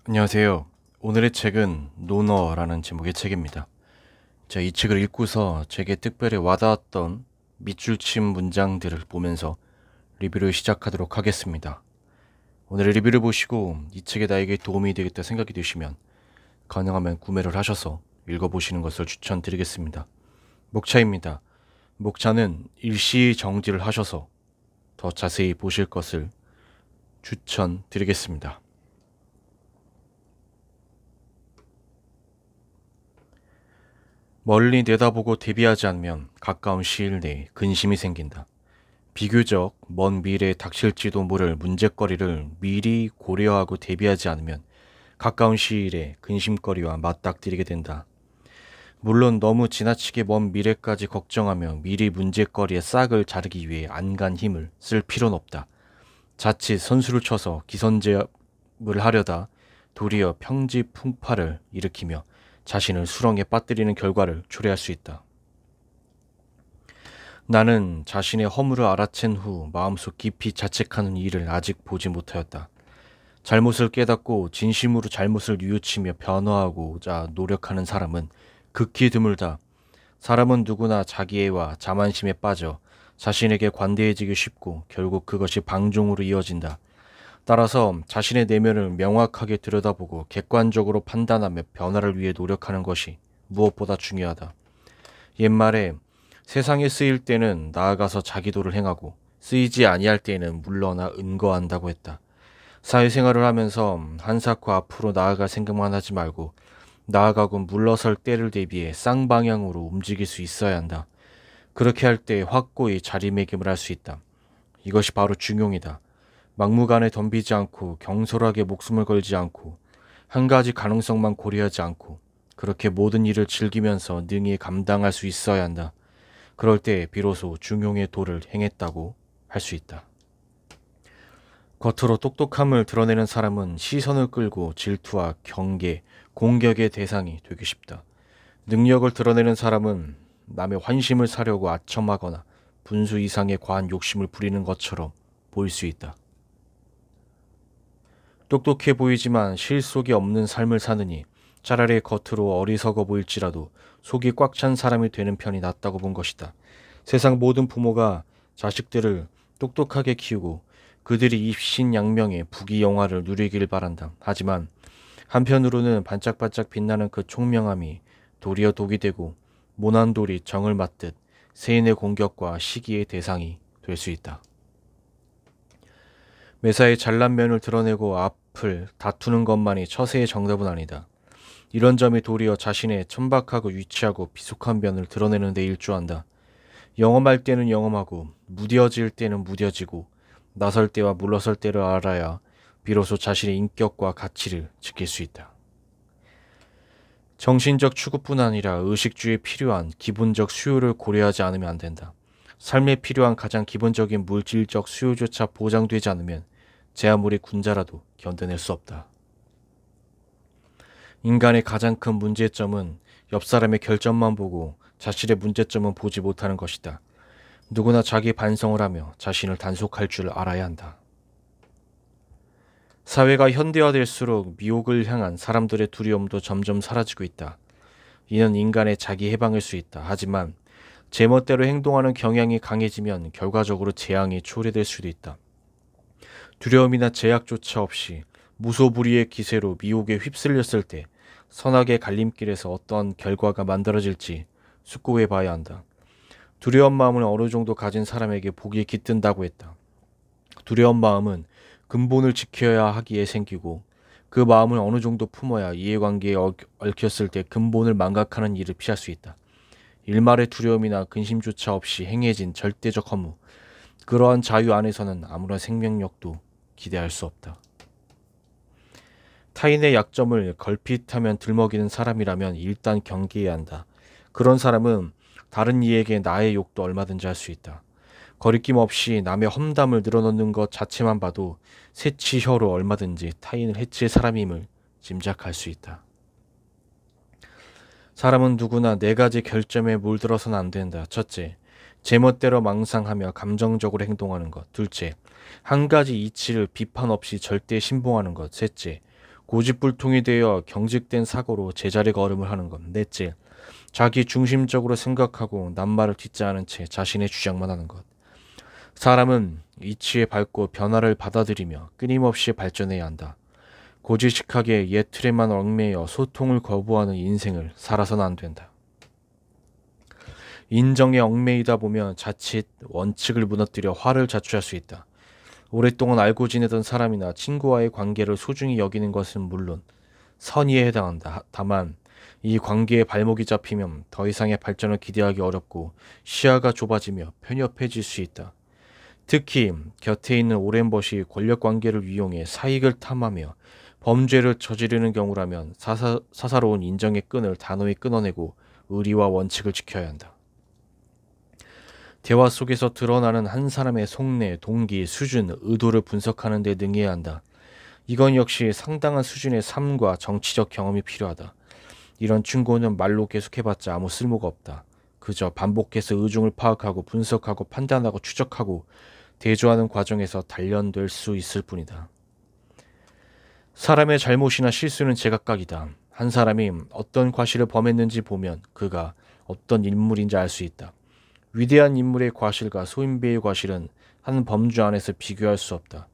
안녕하세요. 오늘의 책은 노너라는 제목의 책입니다. 이 책을 읽고서 제게 특별히 와닿았던 밑줄친 문장들을 보면서 리뷰를 시작하도록 하겠습니다. 오늘의 리뷰를 보시고 이 책이 나에게 도움이 되겠다 생각이 드시면 가능하면 구매를 하셔서 읽어보시는 것을 추천드리겠습니다. 목차입니다. 목차는 일시 정지를 하셔서 더 자세히 보실 것을 추천드리겠습니다. 멀리 내다보고 대비하지 않으면 가까운 시일 내에 근심이 생긴다. 비교적 먼 미래에 닥칠지도 모를 문제거리를 미리 고려하고 대비하지 않으면 가까운 시일에 근심거리와 맞닥뜨리게 된다. 물론 너무 지나치게 먼 미래까지 걱정하며 미리 문제거리의 싹을 자르기 위해 안간 힘을 쓸 필요는 없다. 자칫 선수를 쳐서 기선제압을 하려다 도리어 평지풍파를 일으키며 자신을 수렁에 빠뜨리는 결과를 초래할 수 있다. 나는 자신의 허물을 알아챈 후 마음속 깊이 자책하는 일을 아직 보지 못하였다. 잘못을 깨닫고 진심으로 잘못을 뉘우치며 변화하고자 노력하는 사람은 극히 드물다. 사람은 누구나 자기애와 자만심에 빠져 자신에게 관대해지기 쉽고 결국 그것이 방종으로 이어진다. 따라서 자신의 내면을 명확하게 들여다보고 객관적으로 판단하며 변화를 위해 노력하는 것이 무엇보다 중요하다. 옛말에 세상에 쓰일 때는 나아가서 자기도를 행하고 쓰이지 아니할 때에는 물러나 은거한다고 했다. 사회생활을 하면서 한사코 앞으로 나아갈 생각만 하지 말고 나아가고 물러설 때를 대비해 쌍방향으로 움직일 수 있어야 한다. 그렇게 할 때 확고히 자리매김을 할 수 있다. 이것이 바로 중용이다. 막무가내 덤비지 않고 경솔하게 목숨을 걸지 않고 한 가지 가능성만 고려하지 않고 그렇게 모든 일을 즐기면서 능히 감당할 수 있어야 한다. 그럴 때 비로소 중용의 도를 행했다고 할 수 있다. 겉으로 똑똑함을 드러내는 사람은 시선을 끌고 질투와 경계, 공격의 대상이 되기 쉽다. 능력을 드러내는 사람은 남의 환심을 사려고 아첨하거나 분수 이상의 과한 욕심을 부리는 것처럼 보일 수 있다. 똑똑해 보이지만 실속이 없는 삶을 사느니 차라리 겉으로 어리석어 보일지라도 속이 꽉 찬 사람이 되는 편이 낫다고 본 것이다. 세상 모든 부모가 자식들을 똑똑하게 키우고 그들이 입신양명의 부귀영화를 누리길 바란다. 하지만 한편으로는 반짝반짝 빛나는 그 총명함이 도리어 독이 되고 모난 돌이 정을 맞듯 세인의 공격과 시기의 대상이 될 수 있다. 매사에 잘난 면을 드러내고 앞을 다투는 것만이 처세의 정답은 아니다. 이런 점이 도리어 자신의 천박하고 유치하고 비속한 면을 드러내는 데 일조한다. 영험할 때는 영험하고 무뎌질 때는 무뎌지고 나설 때와 물러설 때를 알아야 비로소 자신의 인격과 가치를 지킬 수 있다. 정신적 추구뿐 아니라 의식주에 필요한 기본적 수요를 고려하지 않으면 안 된다. 삶에 필요한 가장 기본적인 물질적 수요조차 보장되지 않으면 제 아무리 군자라도 견뎌낼 수 없다. 인간의 가장 큰 문제점은 옆 사람의 결점만 보고 자신의 문제점은 보지 못하는 것이다. 누구나 자기 반성을 하며 자신을 단속할 줄 알아야 한다. 사회가 현대화될수록 미혹을 향한 사람들의 두려움도 점점 사라지고 있다. 이는 인간의 자기 해방일 수 있다. 하지만 제멋대로 행동하는 경향이 강해지면 결과적으로 재앙이 초래될 수도 있다. 두려움이나 제약조차 없이 무소불위의 기세로 미혹에 휩쓸렸을 때 선악의 갈림길에서 어떤 결과가 만들어질지 숙고해 봐야 한다. 두려운 마음을 어느 정도 가진 사람에게 복이 깃든다고 했다. 두려운 마음은 근본을 지켜야 하기에 생기고 그 마음을 어느 정도 품어야 이해관계에 얽혔을 때 근본을 망각하는 일을 피할 수 있다. 일말의 두려움이나 근심조차 없이 행해진 절대적 허무, 그러한 자유 안에서는 아무런 생명력도 기대할 수 없다. 타인의 약점을 걸핏하면 들먹이는 사람이라면 일단 경계해야 한다. 그런 사람은 다른 이에게 나의 욕도 얼마든지 할 수 있다. 거리낌 없이 남의 험담을 늘어놓는 것 자체만 봐도 새치혀로 얼마든지 타인을 해칠 사람임을 짐작할 수 있다. 사람은 누구나 네 가지 결점에 물들어서는 안 된다. 첫째, 제멋대로 망상하며 감정적으로 행동하는 것. 둘째, 한 가지 이치를 비판 없이 절대 신봉하는 것. 셋째, 고집불통이 되어 경직된 사고로 제자리 걸음을 하는 것. 넷째, 자기 중심적으로 생각하고 남말을 듣지 않은 채 자신의 주장만 하는 것. 사람은 이치에 밟고 변화를 받아들이며 끊임없이 발전해야 한다. 고지식하게 옛 틀에만 얽매여 소통을 거부하는 인생을 살아서는 안 된다. 인정에 얽매이다 보면 자칫 원칙을 무너뜨려 화를 자초할 수 있다. 오랫동안 알고 지내던 사람이나 친구와의 관계를 소중히 여기는 것은 물론 선의에 해당한다. 다만 이 관계에 발목이 잡히면 더 이상의 발전을 기대하기 어렵고 시야가 좁아지며 편협해질 수 있다. 특히 곁에 있는 오랜 벗이 권력관계를 이용해 사익을 탐하며 범죄를 저지르는 경우라면 사사로운 인정의 끈을 단호히 끊어내고 의리와 원칙을 지켜야 한다. 대화 속에서 드러나는 한 사람의 속내, 동기, 수준, 의도를 분석하는 데 능해야 한다. 이건 역시 상당한 수준의 삶과 정치적 경험이 필요하다. 이런 충고는 말로 계속해봤자 아무 쓸모가 없다. 그저 반복해서 의중을 파악하고 분석하고 판단하고 추적하고 대조하는 과정에서 단련될 수 있을 뿐이다. 사람의 잘못이나 실수는 제각각이다. 한 사람이 어떤 과실을 범했는지 보면 그가 어떤 인물인지 알 수 있다. 위대한 인물의 과실과 소인배의 과실은 한 범주 안에서 비교할 수 없다.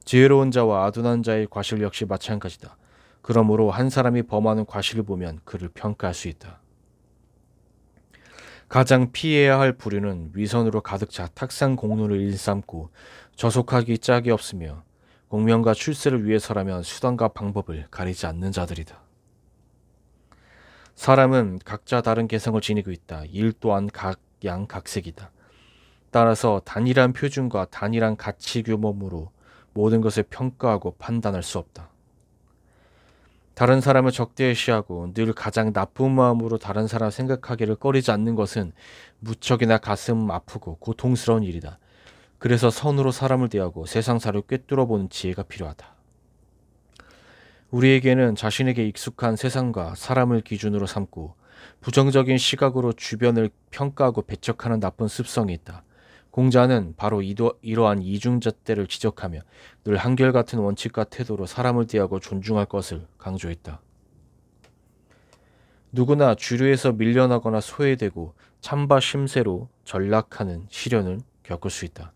지혜로운 자와 아둔한 자의 과실 역시 마찬가지다. 그러므로 한 사람이 범하는 과실을 보면 그를 평가할 수 있다. 가장 피해야 할 부류는 위선으로 가득 차 탁상 공론을 일삼고 저속하기 짝이 없으며 공명과 출세를 위해서라면 수단과 방법을 가리지 않는 자들이다. 사람은 각자 다른 개성을 지니고 있다. 일 또한 각양각색이다. 따라서 단일한 표준과 단일한 가치 규모로 모든 것을 평가하고 판단할 수 없다. 다른 사람을 적대시하고 늘 가장 나쁜 마음으로 다른 사람 생각하기를 꺼리지 않는 것은 무척이나 가슴 아프고 고통스러운 일이다. 그래서 선으로 사람을 대하고 세상사를 꿰뚫어보는 지혜가 필요하다. 우리에게는 자신에게 익숙한 세상과 사람을 기준으로 삼고 부정적인 시각으로 주변을 평가하고 배척하는 나쁜 습성이 있다. 공자는 바로 이러한 이중잣대를 지적하며 늘 한결같은 원칙과 태도로 사람을 대하고 존중할 것을 강조했다. 누구나 주류에서 밀려나거나 소외되고 찬바 심세로 전락하는 시련을 겪을 수 있다.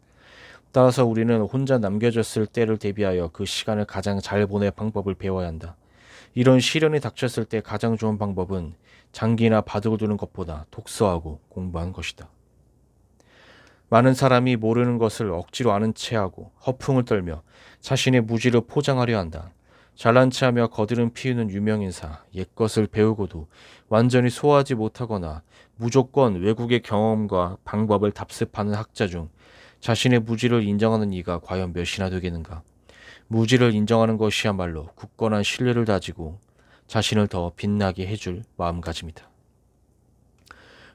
따라서 우리는 혼자 남겨졌을 때를 대비하여 그 시간을 가장 잘 보낼 방법을 배워야 한다. 이런 시련이 닥쳤을 때 가장 좋은 방법은 장기나 바둑을 두는 것보다 독서하고 공부하는 것이다. 많은 사람이 모르는 것을 억지로 아는 체하고 허풍을 떨며 자신의 무지를 포장하려 한다. 잘난 체하며 거드름 피우는 유명인사, 옛것을 배우고도 완전히 소화하지 못하거나 무조건 외국의 경험과 방법을 답습하는 학자 중 자신의 무지를 인정하는 이가 과연 몇이나 되겠는가. 무지를 인정하는 것이야말로 굳건한 신뢰를 다지고 자신을 더 빛나게 해줄 마음가짐이다.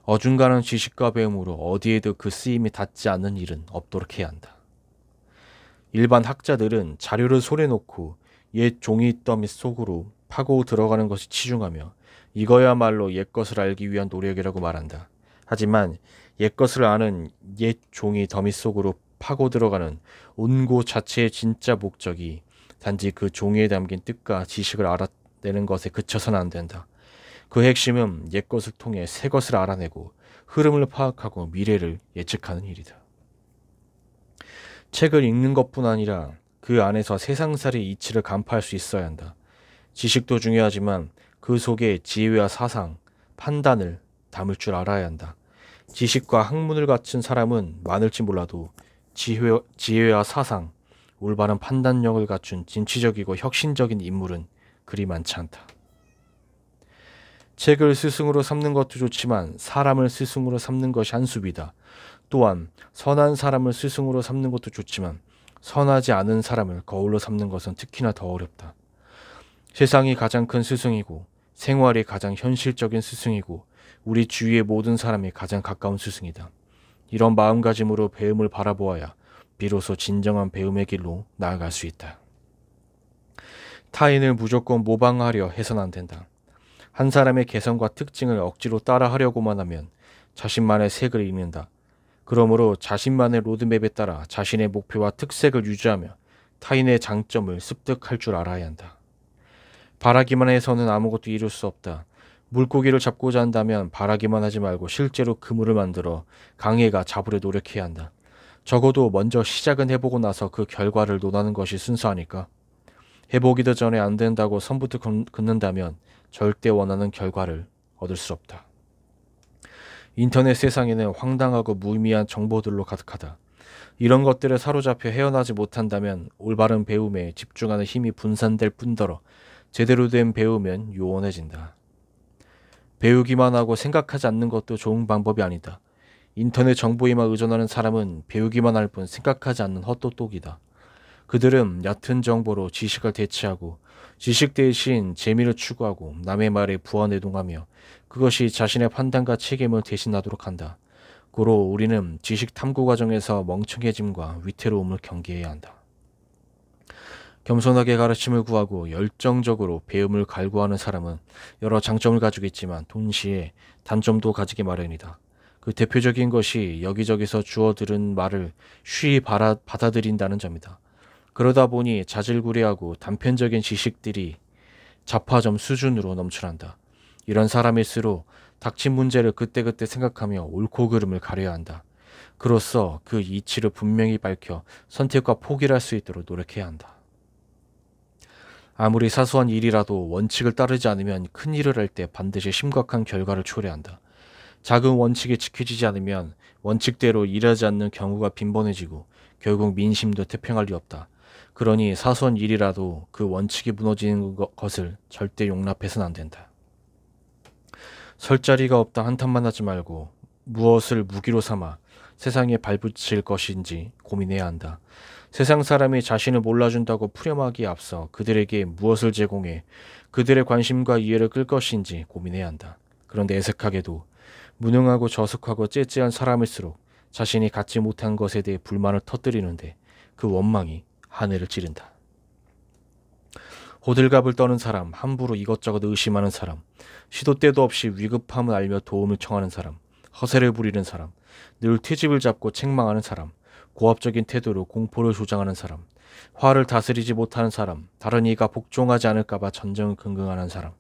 어중간한 지식과 배움으로 어디에도 그 쓰임이 닿지 않는 일은 없도록 해야 한다. 일반 학자들은 자료를 손에 놓고 옛 종이 더미 속으로 파고 들어가는 것이 치중하며 이거야말로 옛것을 알기 위한 노력이라고 말한다. 하지만 옛것을 아는 옛 종이 더미 속으로 파고 들어가는 온고 자체의 진짜 목적이 단지 그 종이에 담긴 뜻과 지식을 알아내는 것에 그쳐서는 안 된다. 그 핵심은 옛것을 통해 새것을 알아내고 흐름을 파악하고 미래를 예측하는 일이다. 책을 읽는 것뿐 아니라 그 안에서 세상살이의 이치를 간파할 수 있어야 한다. 지식도 중요하지만 그 속에 지혜와 사상, 판단을 담을 줄 알아야 한다. 지식과 학문을 갖춘 사람은 많을지 몰라도 지혜와 사상, 올바른 판단력을 갖춘 진취적이고 혁신적인 인물은 그리 많지 않다. 책을 스승으로 삼는 것도 좋지만 사람을 스승으로 삼는 것이 한수비다. 또한 선한 사람을 스승으로 삼는 것도 좋지만 선하지 않은 사람을 거울로 삼는 것은 특히나 더 어렵다. 세상이 가장 큰 스승이고 생활이 가장 현실적인 스승이고 우리 주위의 모든 사람이 가장 가까운 스승이다. 이런 마음가짐으로 배움을 바라보아야 비로소 진정한 배움의 길로 나아갈 수 있다. 타인을 무조건 모방하려 해서는 안 된다. 한 사람의 개성과 특징을 억지로 따라하려고만 하면 자신만의 색을 잃는다. 그러므로 자신만의 로드맵에 따라 자신의 목표와 특색을 유지하며 타인의 장점을 습득할 줄 알아야 한다. 바라기만 해서는 아무것도 이룰 수 없다. 물고기를 잡고자 한다면 바라기만 하지 말고 실제로 그물을 만들어 강해가 잡으려 노력해야 한다. 적어도 먼저 시작은 해보고 나서 그 결과를 논하는 것이 순수하니까. 해보기도 전에 안 된다고 선부터 긋는다면 절대 원하는 결과를 얻을 수 없다. 인터넷 세상에는 황당하고 무의미한 정보들로 가득하다. 이런 것들에 사로잡혀 헤어나지 못한다면 올바른 배움에 집중하는 힘이 분산될 뿐더러 제대로 된 배움은 요원해진다. 배우기만 하고 생각하지 않는 것도 좋은 방법이 아니다. 인터넷 정보에만 의존하는 사람은 배우기만 할 뿐 생각하지 않는 헛똑똑이다. 그들은 얕은 정보로 지식을 대체하고 지식 대신 재미를 추구하고 남의 말에 부화내동하며 그것이 자신의 판단과 책임을 대신하도록 한다. 고로 우리는 지식 탐구 과정에서 멍청해짐과 위태로움을 경계해야 한다. 겸손하게 가르침을 구하고 열정적으로 배움을 갈구하는 사람은 여러 장점을 가지고 있지만 동시에 단점도 가지기 마련이다. 그 대표적인 것이 여기저기서 주워들은 말을 쉬이 받아들인다는 점이다. 그러다 보니 자질구레하고 단편적인 지식들이 자파점 수준으로 넘쳐난다. 이런 사람일수록 닥친 문제를 그때그때 생각하며 옳고 그름을 가려야 한다. 그로써 그 이치를 분명히 밝혀 선택과 포기를 할 수 있도록 노력해야 한다. 아무리 사소한 일이라도 원칙을 따르지 않으면 큰 일을 할 때 반드시 심각한 결과를 초래한다. 작은 원칙이 지켜지지 않으면 원칙대로 일하지 않는 경우가 빈번해지고 결국 민심도 태평할 리 없다. 그러니 사소한 일이라도 그 원칙이 무너지는 것을 절대 용납해서는 안 된다. 설 자리가 없다 한탄만 하지 말고 무엇을 무기로 삼아 세상에 발붙일 것인지 고민해야 한다. 세상 사람이 자신을 몰라준다고 푸념하기에 앞서 그들에게 무엇을 제공해 그들의 관심과 이해를 끌 것인지 고민해야 한다. 그런데 애석하게도 무능하고 저속하고 째째한 사람일수록 자신이 갖지 못한 것에 대해 불만을 터뜨리는데 그 원망이 하늘을 찌른다. 호들갑을 떠는 사람, 함부로 이것저것 의심하는 사람, 시도 때도 없이 위급함을 알며 도움을 청하는 사람, 허세를 부리는 사람, 늘 트집을 잡고 책망하는 사람, 고압적인 태도로 공포를 조장하는 사람, 화를 다스리지 못하는 사람, 다른 이가 복종하지 않을까봐 전전긍긍하는 사람,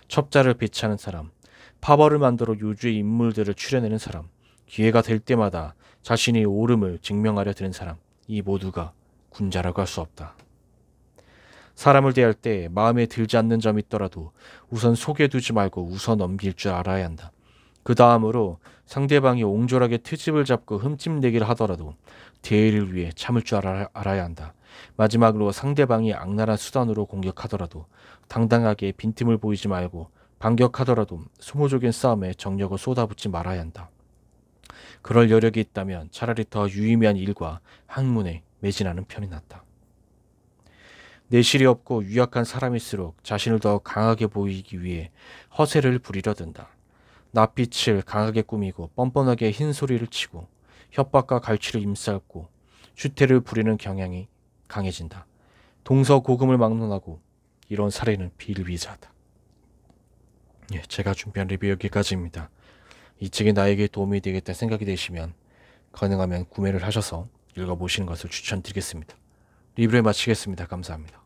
첩자를 배치하는 사람, 파벌을 만들어 요주의 인물들을 추려내는 사람, 기회가 될 때마다 자신이 옳음을 증명하려 드는 사람, 이 모두가 군자라고 할 수 없다. 사람을 대할 때 마음에 들지 않는 점이 있더라도 우선 속에 두지 말고 웃어 넘길 줄 알아야 한다. 그 다음으로 상대방이 옹졸하게 트집을 잡고 흠집내기를 하더라도 대의를 위해 참을 줄 알아야 한다. 마지막으로 상대방이 악랄한 수단으로 공격하더라도 당당하게 빈틈을 보이지 말고 반격하더라도 소모적인 싸움에 정력을 쏟아붓지 말아야 한다. 그럴 여력이 있다면 차라리 더 유의미한 일과 학문에 매진하는 편이 낫다. 내실이 없고 유약한 사람일수록 자신을 더 강하게 보이기 위해 허세를 부리려 든다. 낯빛을 강하게 꾸미고 뻔뻔하게 흰소리를 치고 협박과 갈취를 임싸고 추태를 부리는 경향이 강해진다. 동서고금을 막론하고 이런 사례는 비일비재하다. 제가 준비한 리뷰 여기까지입니다. 이 책이 나에게 도움이 되겠다 생각이 되시면 가능하면 구매를 하셔서 읽어보시는 것을 추천드리겠습니다. 리뷰를 마치겠습니다. 감사합니다.